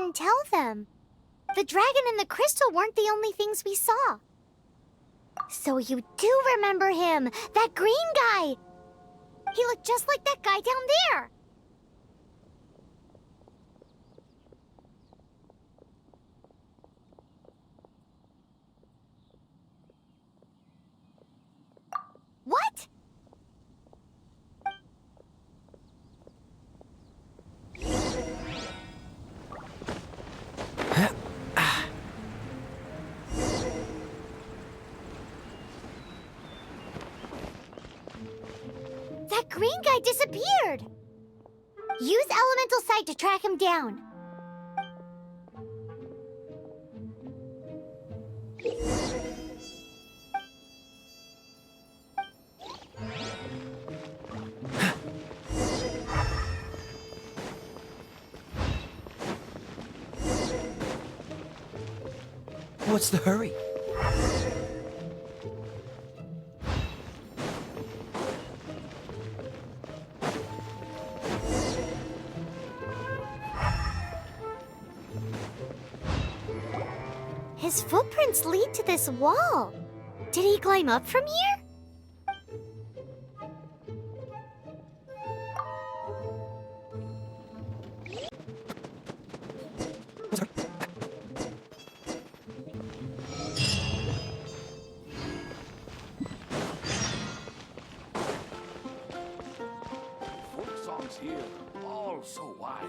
didn't tell them. The dragon and the crystal weren't the only things we saw. So you do remember him, that green guy! He looked just like that guy down there! What? That green guy disappeared! Use elemental sight to track him down. What's the hurry? His footprints lead to this wall. Did he climb up from here? Folk songs here, all so wide.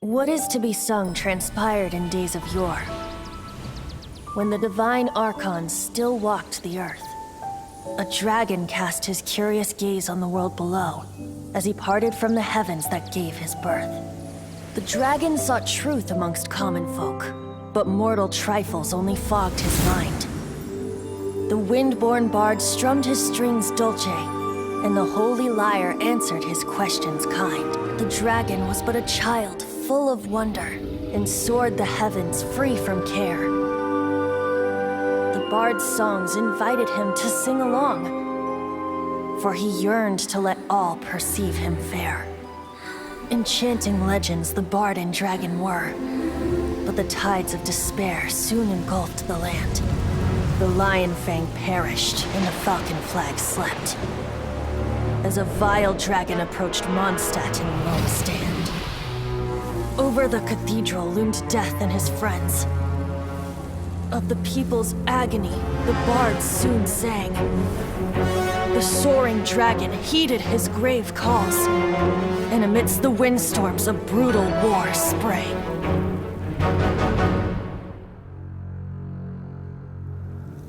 What is to be sung transpired in days of yore, when the divine archons still walked the earth. A dragon cast his curious gaze on the world below, as he parted from the heavens that gave his birth. The dragon sought truth amongst common folk, but mortal trifles only fogged his mind. The wind-born bard strummed his strings dulce, and the holy lyre answered his questions kind. The dragon was but a child, full of wonder, and soared the heavens free from care. The bard's songs invited him to sing along, for he yearned to let all perceive him fair. Enchanting legends the bard and dragon were, but the tides of despair soon engulfed the land. The lion fang perished, and the falcon flag slept, as a vile dragon approached Mondstadt in lone stand. Over the cathedral loomed death and his friends. Of the people's agony, the bards soon sang. The soaring dragon heeded his grave calls, and amidst the windstorms a brutal war sprang.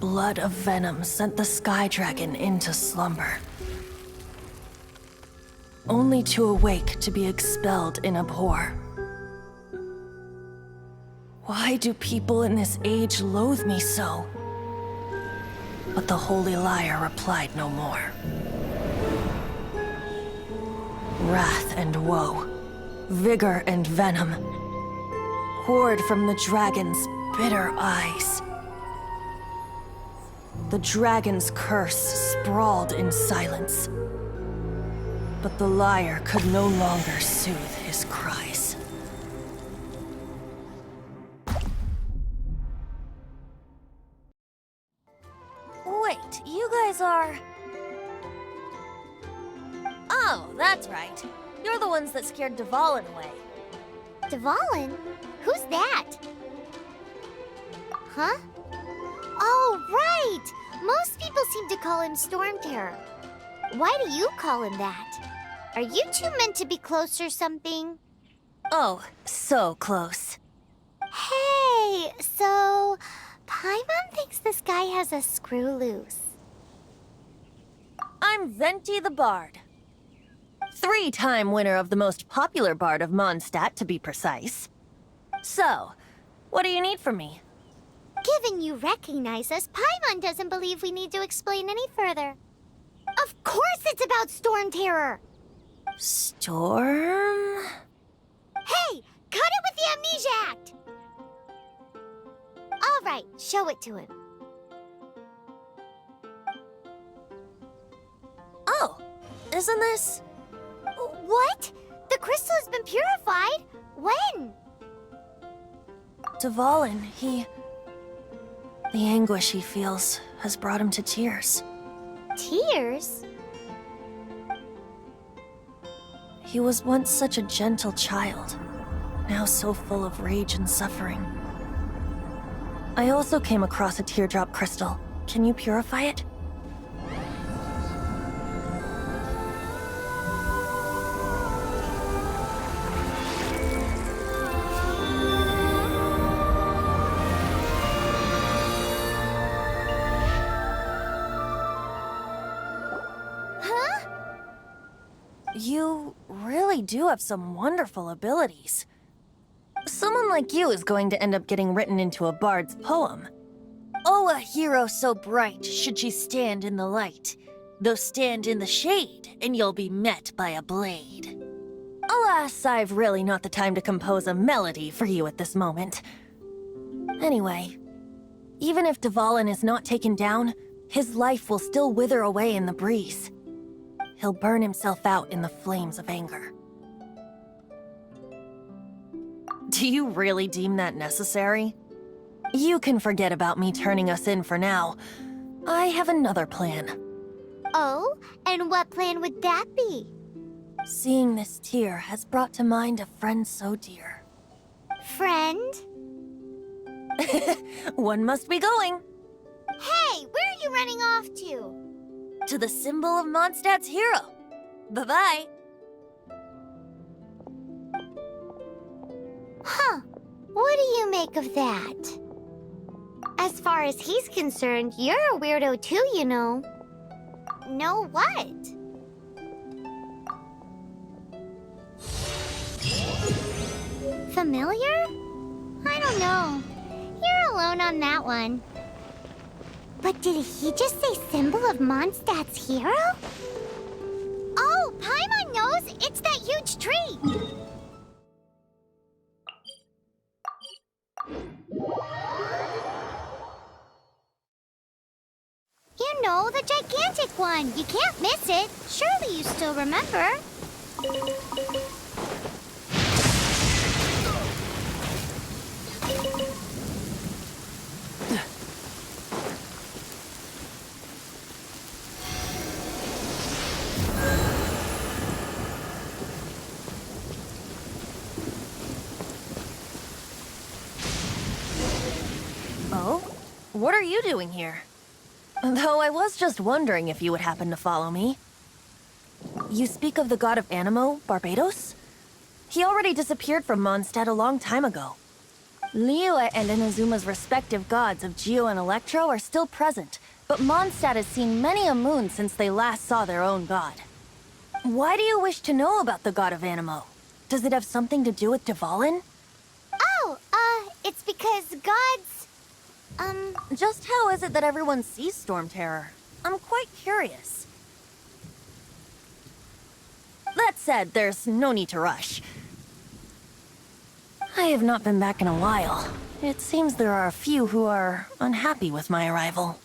Blood of venom sent the sky dragon into slumber, only to awake to be expelled in abhor. Why do people in this age loathe me so? But the holy lyre replied no more. Wrath and woe, vigor and venom, poured from the dragon's bitter eyes. The dragon's curse sprawled in silence, but the lyre could no longer soothe his cries. Wait, you guys are... Oh, that's right. You're the ones that scared Dvalin away. Dvalin? Who's that? Huh? Oh, right! Most people seem to call him Storm Terror. Why do you call him that? Are you two meant to be close or something? Oh, so close. Hey, so... Paimon thinks this guy has a screw loose. I'm Venti the Bard. 3-time winner of the most popular bard of Mondstadt, to be precise. So, what do you need from me? Given you recognize us, Paimon doesn't believe we need to explain any further. Of course it's about Storm Terror! Storm? Hey! Cut it with the Amnesia Act! Alright, show it to him. Oh, isn't this? What? The crystal has been purified? When? Dvalin, the anguish he feels has brought him to tears. Tears? He was once such a gentle child, now so full of rage and suffering. I also came across a teardrop crystal. Can you purify it? Huh? You really do have some wonderful abilities. Someone like you is going to end up getting written into a bard's poem. Oh, a hero so bright should she stand in the light, though stand in the shade, and you'll be met by a blade. Alas, I've really not the time to compose a melody for you at this moment. Anyway, even if Dvalin is not taken down, his life will still wither away in the breeze. He'll burn himself out in the flames of anger. Do you really deem that necessary? You can forget about me turning us in for now. I have another plan. Oh? And what plan would that be? Seeing this tear has brought to mind a friend so dear. Friend? One must be going. Hey, where are you running off to? To the symbol of Mondstadt's hero. Bye-bye. Huh. What do you make of that? As far as he's concerned, you're a weirdo too, you know. Know what? Familiar? I don't know. You're alone on that one. But did he just say symbol of Mondstadt's hero? Oh, Paimon knows! It's that huge tree! You know, the gigantic one! You can't miss it! Surely you still remember? Oh? What are you doing here? Though I was just wondering if you would happen to follow me. You speak of the god of Animo, Barbados? He already disappeared from Mondstadt a long time ago. Liyue and Inazuma's respective gods of Geo and Electro are still present, but Mondstadt has seen many a moon since they last saw their own god. Why do you wish to know about the god of Animo? Does it have something to do with Dvalin? Oh, it's because gods... Just how is it that everyone sees Storm Terror? I'm quite curious. That said, there's no need to rush. I have not been back in a while. It seems there are a few who are unhappy with my arrival.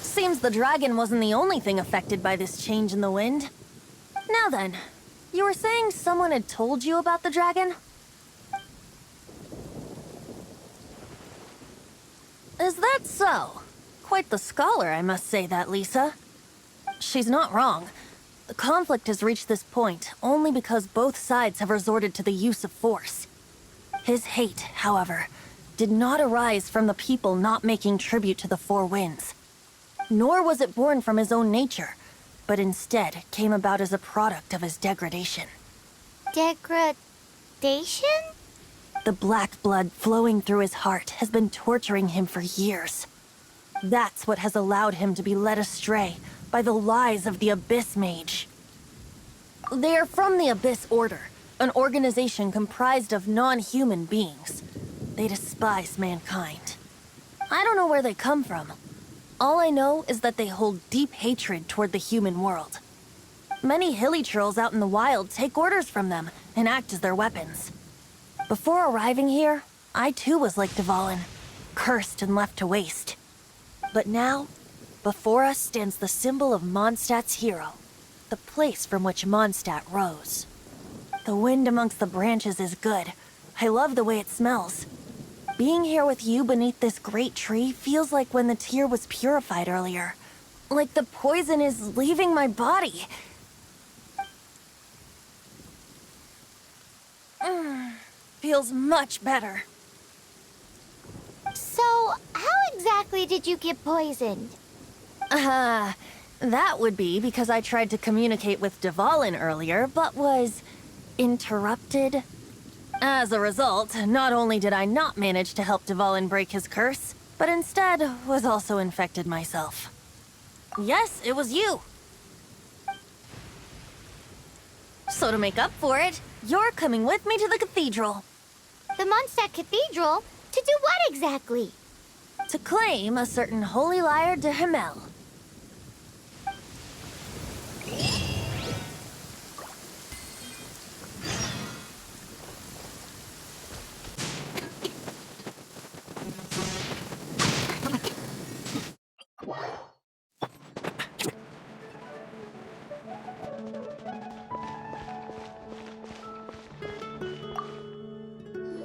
Seems the dragon wasn't the only thing affected by this change in the wind. Now then, you were saying someone had told you about the dragon? Is that so? Quite the scholar, I must say that, Lisa. She's not wrong. The conflict has reached this point only because both sides have resorted to the use of force. His hate, however, did not arise from the people not making tribute to the Four Winds. Nor was it born from his own nature, but instead came about as a product of his degradation. Degradation? The black blood flowing through his heart has been torturing him for years. That's what has allowed him to be led astray by the lies of the Abyss Mage. They are from the Abyss Order, an organization comprised of non-human beings. They despise mankind. I don't know where they come from. All I know is that they hold deep hatred toward the human world. Many hilly trolls out in the wild take orders from them and act as their weapons. Before arriving here, I too was like Dvalin, cursed and left to waste. But now, before us stands the symbol of Mondstadt's hero, the place from which Mondstadt rose. The wind amongst the branches is good. I love the way it smells. Being here with you beneath this great tree feels like when the tear was purified earlier. Like the poison is leaving my body. Feels much better. So, how exactly did you get poisoned? That would be because I tried to communicate with Dvalin earlier, but was interrupted. As a result, not only did I not manage to help Dvalin break his curse, but instead was also infected myself. Yes, it was you. So to make up for it, you're coming with me to the cathedral. The Mondstadt Cathedral? To do what exactly? To claim a certain holy lyre de Himmel.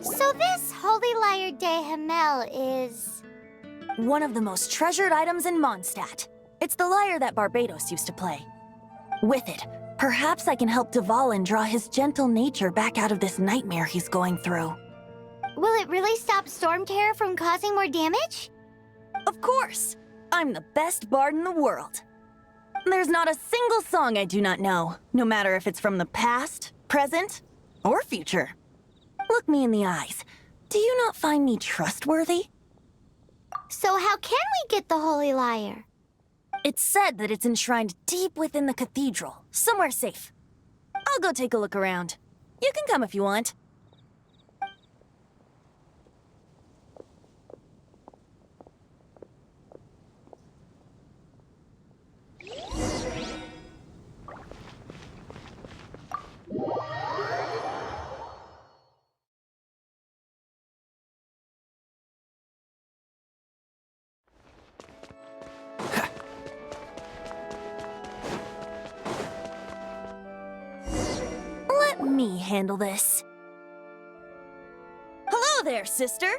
So this Holy Lyre de Himmel is... One of the most treasured items in Mondstadt. It's the lyre that Barbatos used to play. With it, perhaps I can help Dvalin draw his gentle nature back out of this nightmare he's going through. Will it really stop Storm Terror from causing more damage? Of course! I'm the best bard in the world. There's not a single song I do not know, no matter if it's from the past, present, or future. Look me in the eyes. Do you not find me trustworthy? So how can we get the Holy Lyre? It's said that it's enshrined deep within the cathedral, somewhere safe. I'll go take a look around. You can come if you want. Let me handle this. Hello there, sister!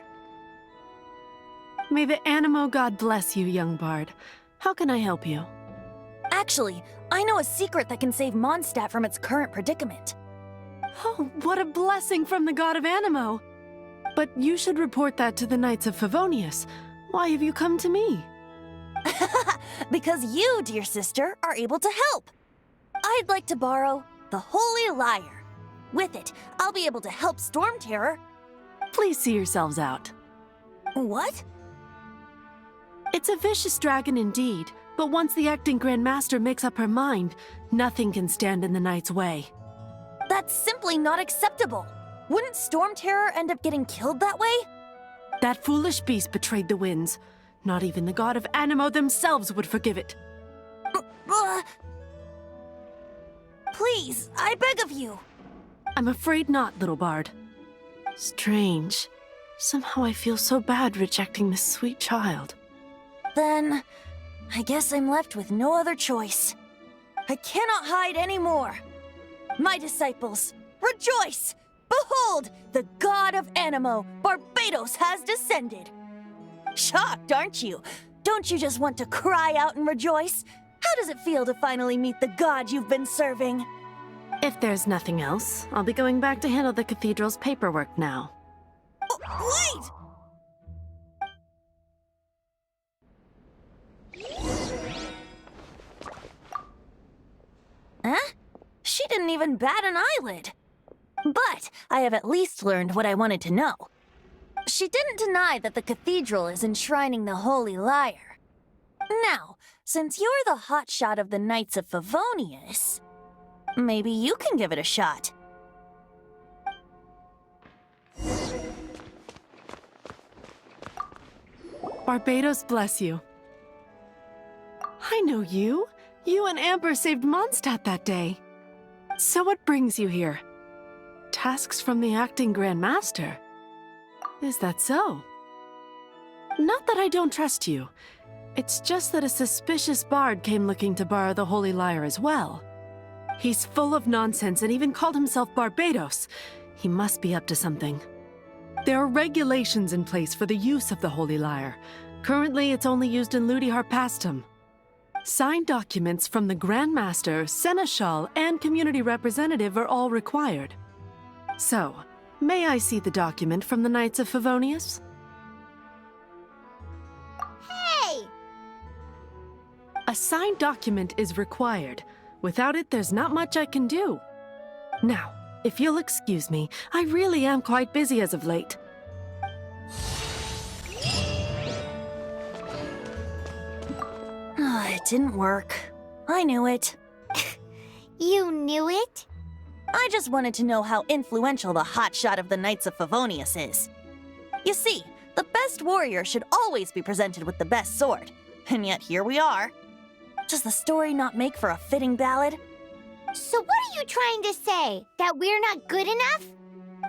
May the Animo God bless you, young bard. How can I help you? Actually, I know a secret that can save Mondstadt from its current predicament. Oh, what a blessing from the god of Animo! But you should report that to the Knights of Favonius. Why have you come to me? Because you, dear sister, are able to help. I'd like to borrow the Holy Lyre. With it, I'll be able to help Storm Terror. Please see yourselves out. What? It's a vicious dragon indeed, but once the acting Grand Master makes up her mind, nothing can stand in the Knight's way. That's simply not acceptable. Wouldn't Storm Terror end up getting killed that way? That foolish beast betrayed the winds. Not even the god of Animo themselves would forgive it. Please, I beg of you. I'm afraid not, little bard. Strange. Somehow I feel so bad rejecting this sweet child. Then, I guess I'm left with no other choice. I cannot hide anymore. My disciples, rejoice! Behold, the god of Animo, Barbatos, has descended. Shocked, aren't you? Don't you just want to cry out and rejoice? How does it feel to finally meet the god you've been serving? If there's nothing else, I'll be going back to handle the cathedral's paperwork now. Wait! Huh? She didn't even bat an eyelid. But I have at least learned what I wanted to know. She didn't deny that the cathedral is enshrining the Holy Lyre. Now, since you're the hotshot of the Knights of Favonius, maybe you can give it a shot. Barbados bless you. I know you. You and Amber saved Mondstadt that day. So what brings you here? Tasks from the acting Grand Master? Is that so? Not that I don't trust you. It's just that a suspicious bard came looking to borrow the Holy Lyre as well. He's full of nonsense and even called himself Barbados. He must be up to something. There are regulations in place for the use of the Holy Lyre. Currently, it's only used in Ludi Harpastum. Signed documents from the Grand Master, Seneschal, and community representative are all required. So, may I see the document from the Knights of Favonius? Hey! A signed document is required. Without it, there's not much I can do. Now, if you'll excuse me, I really am quite busy as of late. It didn't work. I knew it. You knew it? I just wanted to know how influential the hotshot of the Knights of Favonius is. You see, the best warrior should always be presented with the best sword. And yet here we are. Does the story not make for a fitting ballad? So what are you trying to say? That we're not good enough?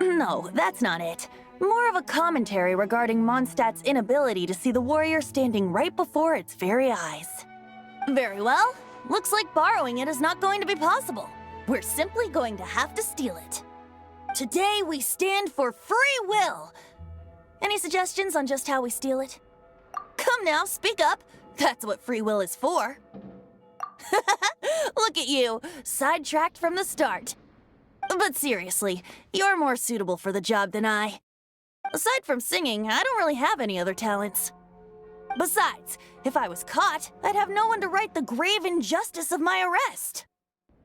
No, that's not it. More of a commentary regarding Mondstadt's inability to see the warrior standing right before its very eyes. Very well. Looks like borrowing it is not going to be possible. We're simply going to have to steal it. Today we stand for free will. Any suggestions on just how we steal it? Come now, speak up. That's what free will is for. Look at you, sidetracked from the start. But seriously, you're more suitable for the job than I. Aside from singing, I don't really have any other talents. Besides, if I was caught, I'd have no one to right the grave injustice of my arrest.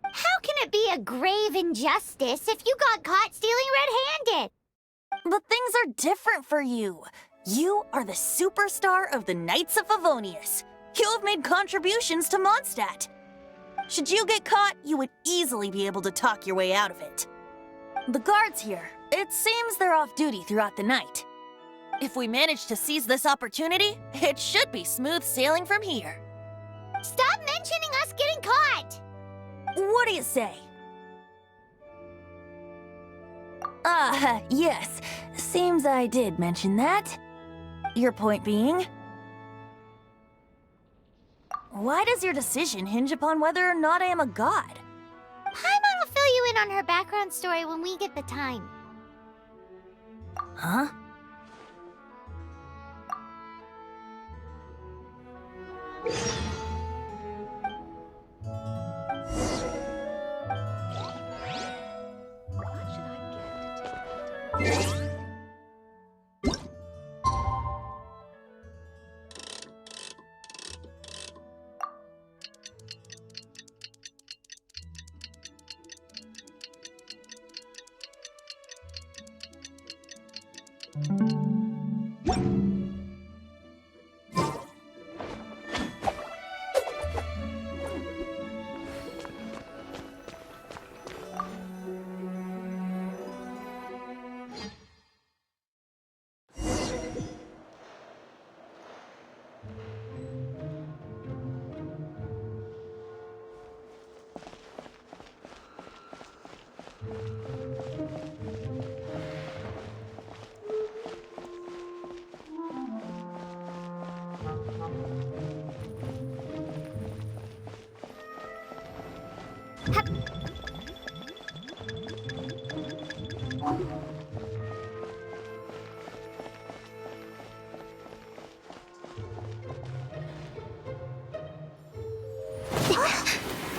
How can it be a grave injustice if you got caught stealing red-handed? But things are different for you. You are the superstar of the Knights of Favonius. You have made contributions to Mondstadt. Should you get caught, you would easily be able to talk your way out of it. The guards here, it seems they're off duty throughout the night. If we manage to seize this opportunity, it should be smooth sailing from here. Stop mentioning us getting caught! What do you say? Yes. Seems I did mention that. Your point being? Why does your decision hinge upon whether or not I am a god? Paimon will fill you in on her background story when we get the time. Huh?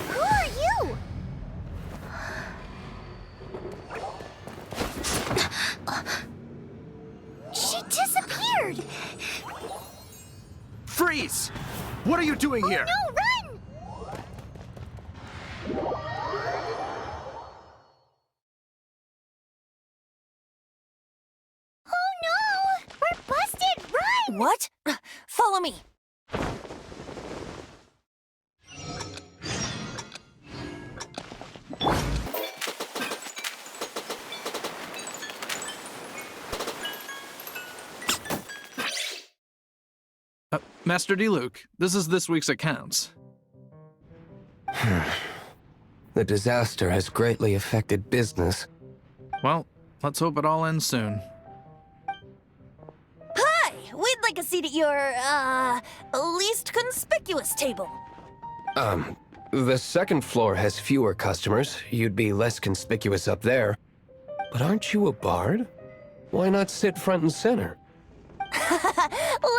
Who are you? She disappeared! Freeze! What are you doing here? No, run! What? Follow me. Master D-Luke, this is this week's accounts. The disaster has greatly affected business. Well, let's hope it all ends soon. Hi! We'd like a seat at your, least conspicuous table. The second floor has fewer customers. You'd be less conspicuous up there. But aren't you a bard? Why not sit front and center?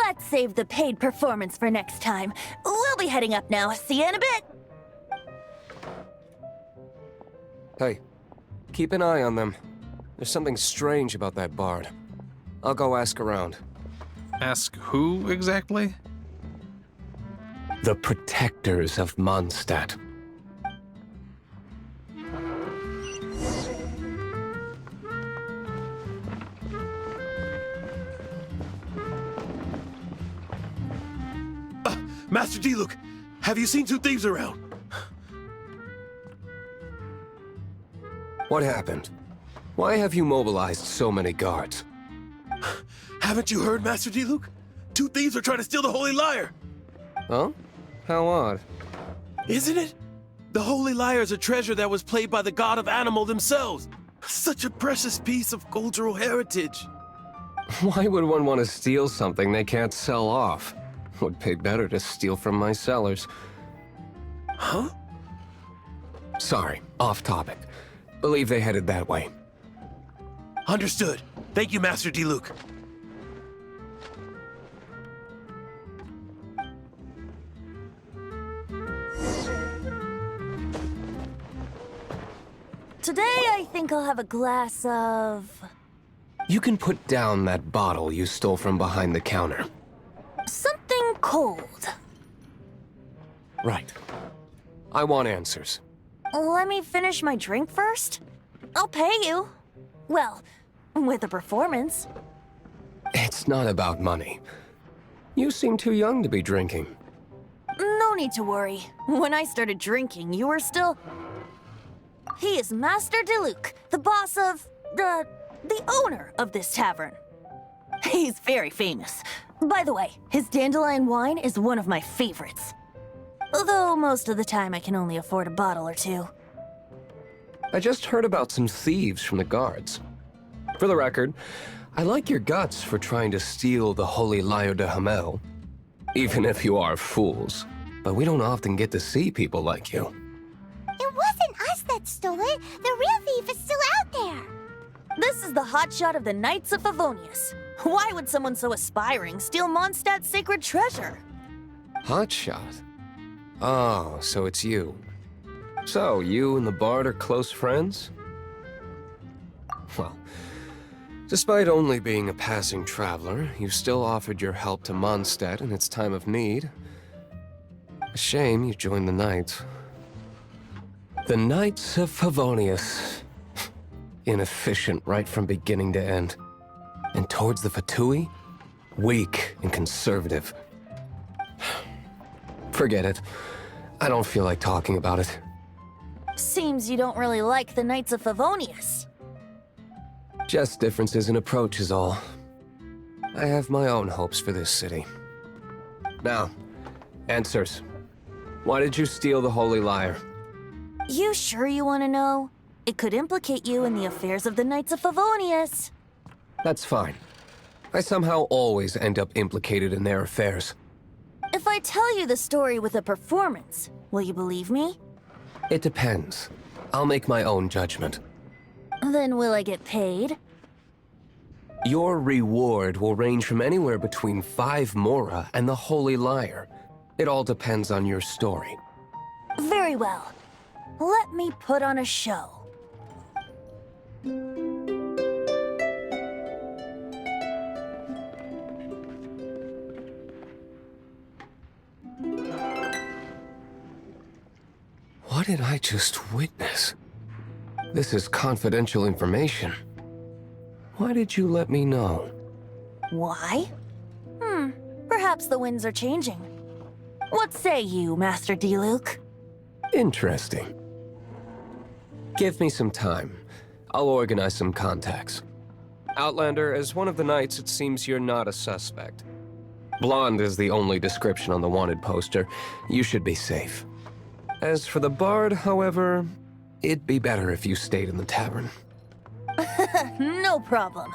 Let's save the paid performance for next time. We'll be heading up now. See you in a bit. Hey, keep an eye on them. There's something strange about that bard. I'll go ask around. Ask who exactly? The protectors of Mondstadt. Master D-Luke, have you seen two thieves around? What happened? Why have you mobilized so many guards? Haven't you heard, Master D-Luke? Two thieves are trying to steal the Holy Lyre! Huh? How odd. Isn't it? The Holy Lyre is a treasure that was played by the god of animal themselves. Such a precious piece of cultural heritage. Why would one want to steal something they can't sell off? Would pay better to steal from my sellers. Huh? Sorry, off topic. Believe they headed that way. Understood. Thank you, Master D-Luke. Today, I think I'll have a glass of... You can put down that bottle you stole from behind the counter. something cold. Right. I want answers. Let me finish my drink first. I'll pay you. Well, with a performance. It's not about money. You seem too young to be drinking. No need to worry. When I started drinking, you were still... He is Master D-Luke, the boss of... the owner of this tavern. He's very famous. By the way, his dandelion wine is one of my favorites. Although most of the time I can only afford a bottle or two. I just heard about some thieves from the guards. For the record, I like your guts for trying to steal the Holy Lyre de Hamel. Even if you are fools. But we don't often get to see people like you. It wasn't us that stole it. The real thief is still out there. This is the hotshot of the Knights of Favonius. Why would someone so aspiring steal Mondstadt's sacred treasure? Hotshot? Oh, so it's you. So, you and the Bard are close friends? Well, despite only being a passing traveler, you still offered your help to Mondstadt in its time of need. A shame you joined the Knights. The Knights of Favonius. Inefficient right from beginning to end. And towards the Fatui, weak and conservative. Forget it. I don't feel like talking about it. Seems you don't really like the Knights of Favonius. Just differences in approach is all. I have my own hopes for this city. Now, answers. Why did you steal the Holy Lyre? You sure you want to know? It could implicate you in the affairs of the Knights of Favonius. That's fine. I somehow always end up implicated in their affairs. If I tell you the story with a performance, will you believe me? It depends. I'll make my own judgment. Then will I get paid? Your reward will range from anywhere between 5 mora and the Holy Lyre. It all depends on your story. Very well. Let me put on a show. What did I just witness? This is confidential information. Why did you let me know? Why? Perhaps the winds are changing. What say you, Master Diluc? Interesting. Give me some time. I'll organize some contacts. Outlander, as one of the knights, it seems you're not a suspect. Blonde is the only description on the wanted poster. You should be safe. As for the bard, however, it'd be better if you stayed in the tavern. No problem.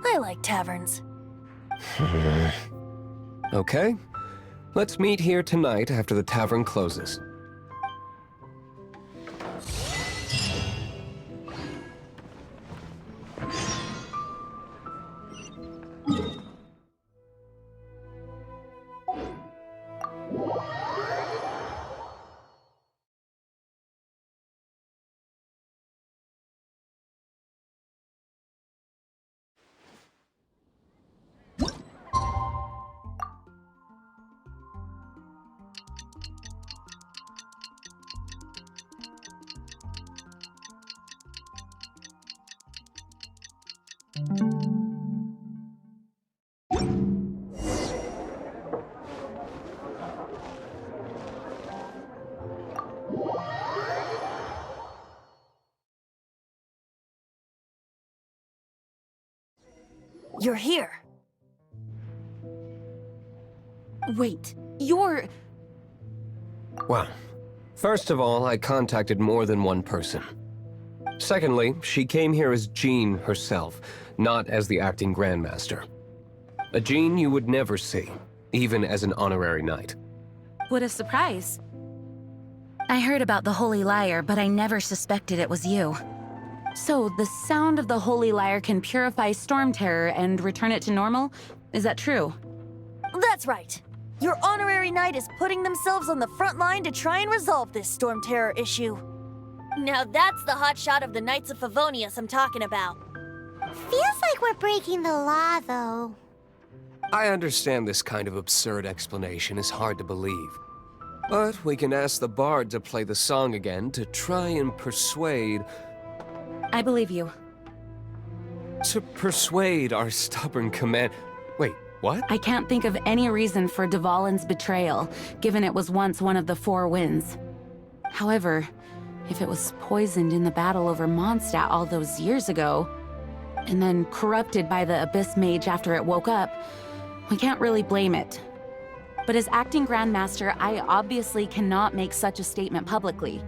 I like taverns. Okay. Let's meet here tonight after the tavern closes. You're here. Wait, you're... Well, first of all, I contacted more than one person. Secondly, she came here as Jean herself, not as the acting Grandmaster. A Jean you would never see, even as an honorary knight. What a surprise. I heard about the Holy Lyre, but I never suspected it was you. So, the sound of the Holy Lyre can purify Storm Terror and return it to normal? Is that true? That's right. Your honorary knight is putting themselves on the front line to try and resolve this Storm Terror issue. Now that's the hotshot of the Knights of Favonius I'm talking about. Feels like we're breaking the law, though. I understand this kind of absurd explanation is hard to believe. But we can ask the bard to play the song again to try and persuade... I believe you. To persuade our stubborn command... Wait, what? I can't think of any reason for Dvalin's betrayal, given it was once one of the Four Winds. However, if it was poisoned in the battle over Mondstadt all those years ago, and then corrupted by the Abyss Mage after it woke up, we can't really blame it. But as acting Grandmaster, I obviously cannot make such a statement publicly.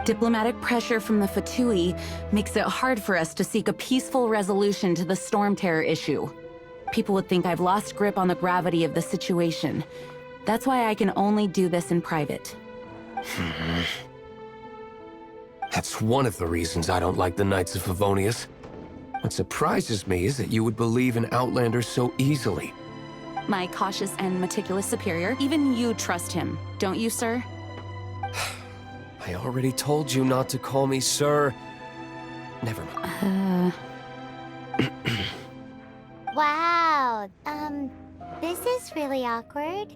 Diplomatic pressure from the Fatui makes it hard for us to seek a peaceful resolution to the Storm Terror issue. People would think I've lost grip on the gravity of the situation. That's why I can only do this in private. That's one of the reasons I don't like the Knights of Favonius. What surprises me is that you would believe in Outlanders so easily. My cautious and meticulous superior, even you trust him, don't you, sir? I already told you not to call me sir. Never mind. Wow, this is really awkward.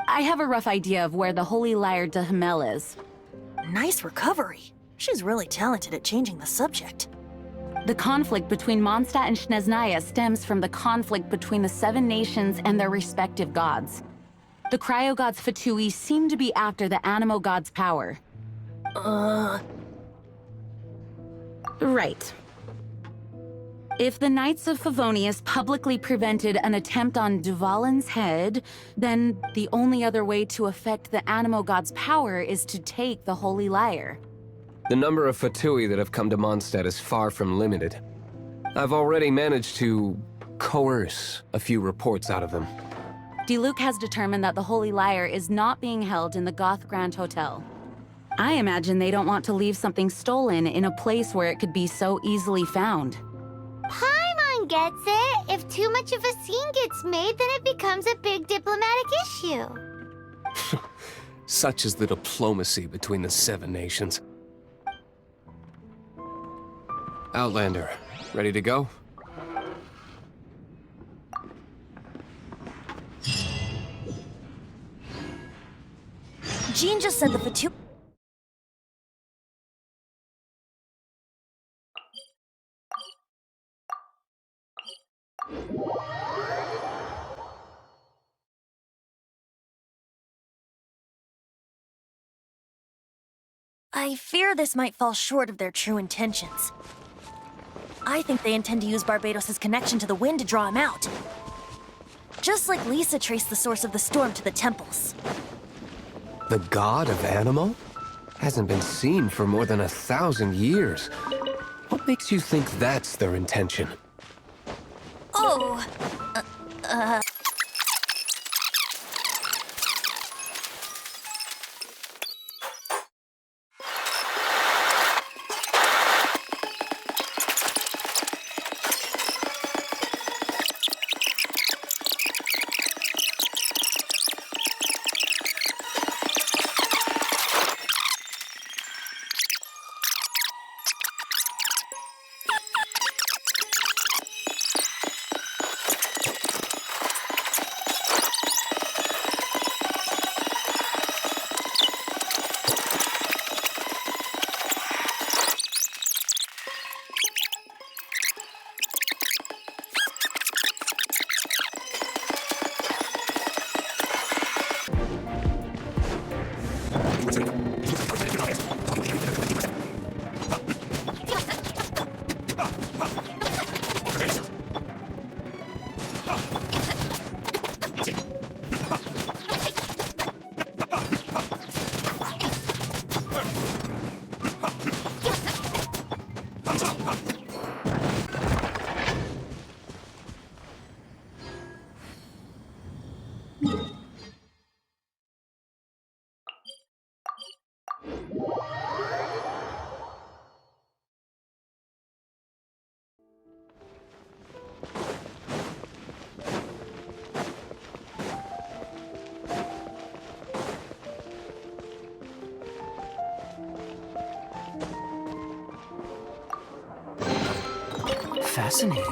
I have a rough idea of where the Holy Lyre de Himmel is. Nice recovery. She's really talented at changing the subject. The conflict between Mondstadt and Snezhnaya stems from the conflict between the Seven Nations and their respective gods. The cryo-gods Fatui seem to be after the Animo god's power. Right. If the Knights of Favonius publicly prevented an attempt on Dvalin's head, then the only other way to affect the Animo god's power is to take the Holy Lyre. The number of Fatui that have come to Mondstadt is far from limited. I've already managed to coerce a few reports out of them. Diluc has determined that the Holy Lyre is not being held in the Goth Grand Hotel. I imagine they don't want to leave something stolen in a place where it could be so easily found. Paimon gets it. If too much of a scene gets made, then it becomes a big diplomatic issue. Such is the diplomacy between the Seven Nations. Outlander, ready to go? Jean just said the Fatui... I fear this might fall short of their true intentions. I think they intend to use Barbados' connection to the wind to draw him out. Just like Lisa traced the source of the storm to the temples. The god of Animal? Hasn't been seen for more than 1,000 years. What makes you think that's their intention? Oh, Fascinating.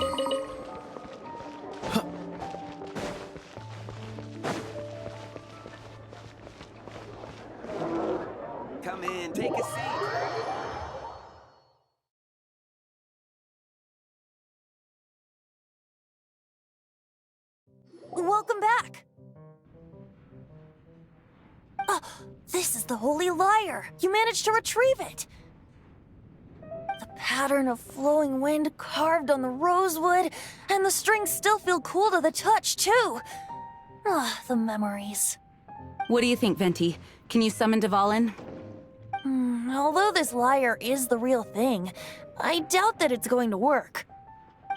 Come in, take a seat. welcome back. This is the Holy Lyre. You managed to retrieve it. The pattern of flowing wind carved on the rosewood, and the strings still feel cool to the touch, too. The memories. What do you think, Venti? Can you summon Dvalin? Although this lyre is the real thing, I doubt that it's going to work.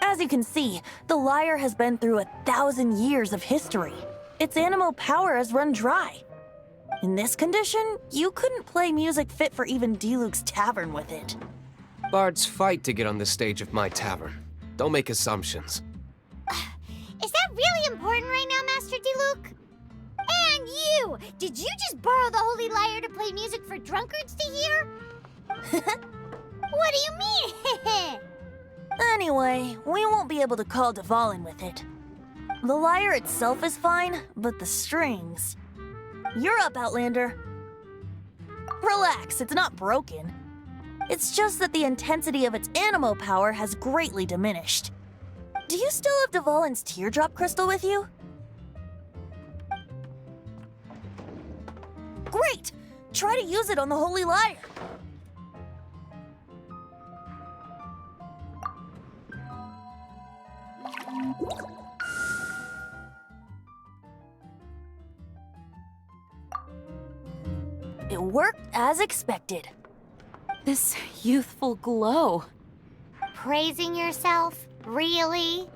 As you can see, the lyre has been through 1,000 years of history. Its animal power has run dry. In this condition, you couldn't play music fit for even Diluc's tavern with it. Bards fight to get on the stage of my tavern. Don't make assumptions. Is that really important right now, Master Diluc? And you! Did you just borrow the Holy Lyre to play music for drunkards to hear? What do you mean? Anyway, we won't be able to call Dvalin with it. The lyre itself is fine, but the strings... You're up, Outlander. Relax, it's not broken. It's just that the intensity of its animal power has greatly diminished. Do you still have Dvalin's teardrop crystal with you? Great! Try to use it on the Holy Lyre. It worked as expected. This youthful glow. Praising yourself? Really?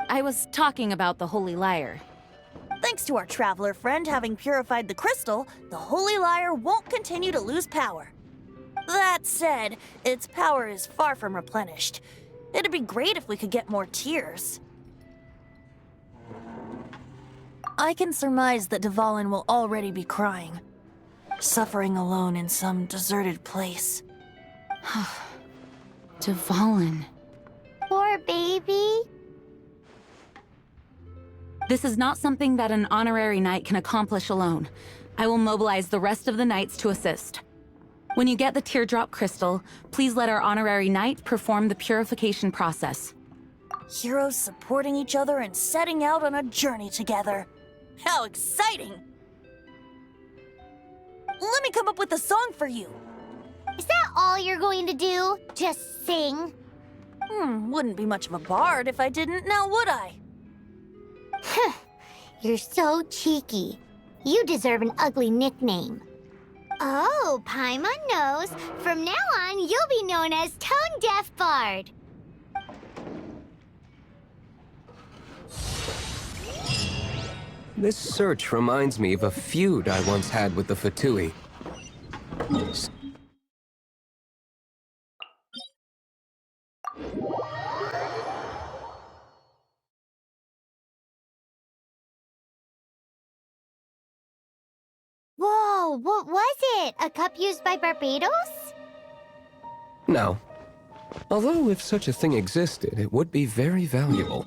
I was talking about the Holy Lyre. Thanks to our traveler friend having purified the crystal, the Holy Lyre won't continue to lose power. That said, its power is far from replenished. It'd be great if we could get more tears. I can surmise that Dvalin will already be crying, suffering alone in some deserted place. Dvalin. Poor baby. This is not something that an honorary knight can accomplish alone. I will mobilize the rest of the knights to assist. When you get the teardrop crystal, please let our honorary knight perform the purification process. Heroes supporting each other and setting out on a journey together. How exciting! Let me come up with a song for you. all you're going to do? Just sing? Wouldn't be much of a bard if I didn't, now would I? You're so cheeky. You deserve an ugly nickname. Oh, Paimon knows. From now on, you'll be known as Tone Deaf Bard. This search reminds me of a feud I once had with the Fatui. Whoa, what was it? A cup used by Barbados? No. Although if such a thing existed, it would be very valuable.